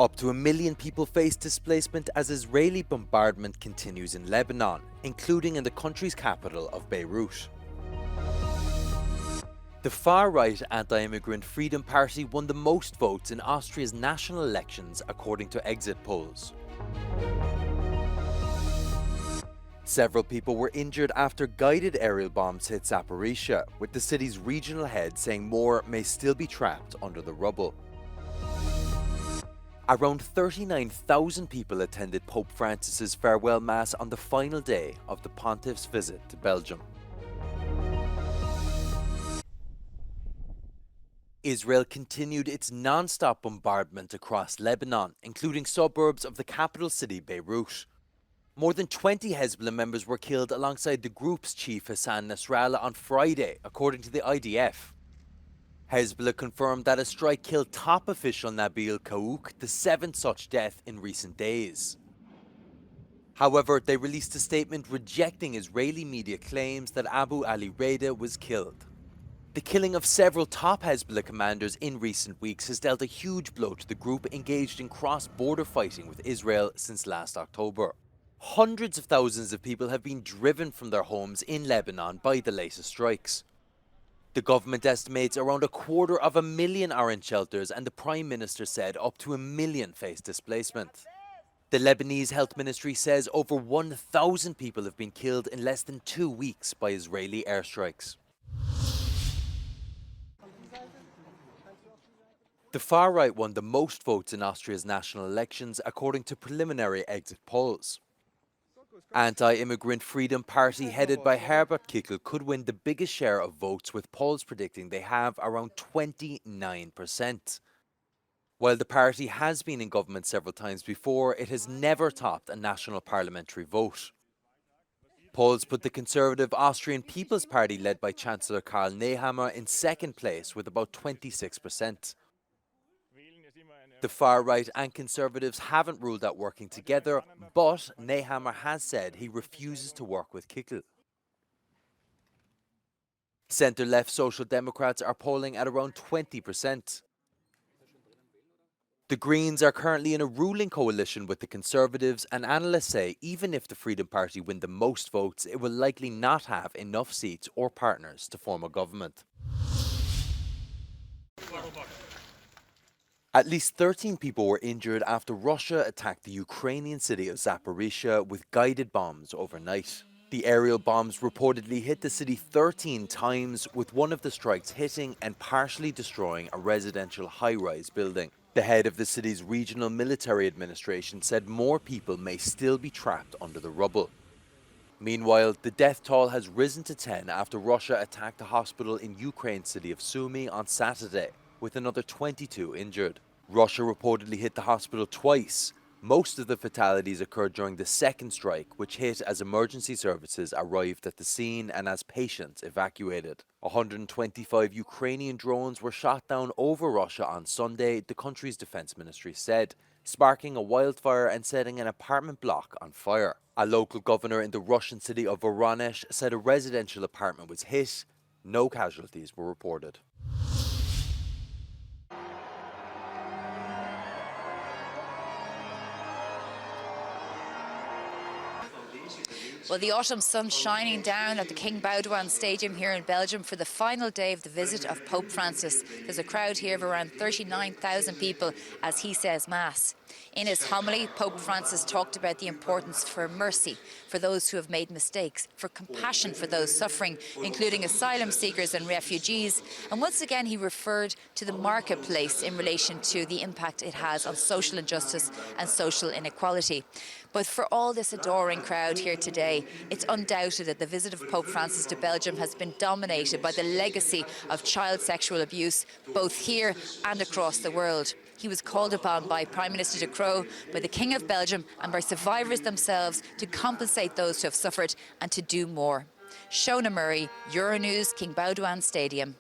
Up to 1 million people face displacement as Israeli bombardment continues in Lebanon, including in the country's capital of Beirut. The far-right anti-immigrant Freedom Party won the most votes in Austria's national elections according to exit polls. Several people were injured after guided aerial bombs hit Zaporizhia, with the city's regional head saying more may still be trapped under the rubble. Around 39,000 people attended Pope Francis's farewell mass on the final day of the pontiff's visit to Belgium. Israel continued its non-stop bombardment across Lebanon, including suburbs of the capital city Beirut. More than 20 Hezbollah members were killed alongside the group's chief Hassan Nasrallah on Friday, according to the IDF. Hezbollah confirmed that a strike killed top official Nabil Kaouk, the seventh such death in recent days. However, they released a statement rejecting Israeli media claims that Abu Ali Reda was killed. The killing of several top Hezbollah commanders in recent weeks has dealt a huge blow to the group engaged in cross-border fighting with Israel since last October. Hundreds of thousands of people have been driven from their homes in Lebanon by the latest strikes. The government estimates around 250,000 are in shelters, and the Prime Minister said up to 1 million face displacement. The Lebanese Health Ministry says over 1,000 people have been killed in less than 2 weeks by Israeli airstrikes. The far right won the most votes in Austria's national elections according to preliminary exit polls. Anti-immigrant Freedom Party headed by Herbert Kickl could win the biggest share of votes, with polls predicting they have around 29%. While the party has been in government several times before, it has never topped a national parliamentary vote. Polls put the conservative Austrian People's Party led by Chancellor Karl Nehammer in second place with about 26%. The far-right and Conservatives haven't ruled out working together, but Nehammer has said he refuses to work with Kickl. Centre-left Social Democrats are polling at around 20%. The Greens are currently in a ruling coalition with the Conservatives, and analysts say even if the Freedom Party win the most votes, it will likely not have enough seats or partners to form a government. At least 13 people were injured after Russia attacked the Ukrainian city of Zaporizhia with guided bombs overnight. The aerial bombs reportedly hit the city 13 times, with one of the strikes hitting and partially destroying a residential high-rise building. The head of the city's regional military administration said more people may still be trapped under the rubble. Meanwhile, the death toll has risen to 10 after Russia attacked a hospital in Ukraine's city of Sumy on Saturday, with another 22 injured. Russia reportedly hit the hospital twice. Most of the fatalities occurred during the second strike, which hit as emergency services arrived at the scene and as patients evacuated. 125 Ukrainian drones were shot down over Russia on Sunday, the country's defense ministry said, sparking a wildfire and setting an apartment block on fire. A local governor in the Russian city of Voronezh said a residential apartment was hit. No casualties were reported. Well, the autumn sun's shining down at the King Baudouin Stadium here in Belgium for the final day of the visit of Pope Francis. There's a crowd here of around 39,000 people as he says Mass. In his homily, Pope Francis talked about the importance for mercy for those who have made mistakes, for compassion for those suffering, including asylum seekers and refugees. And once again, he referred to the marketplace in relation to the impact it has on social injustice and social inequality. But for all this adoring crowd here today, it's undoubted that the visit of Pope Francis to Belgium has been dominated by the legacy of child sexual abuse, both here and across the world. He was called upon by Prime Minister De Croo, by the King of Belgium and by survivors themselves to compensate those who have suffered and to do more. Shona Murray, Euronews, King Baudouin Stadium.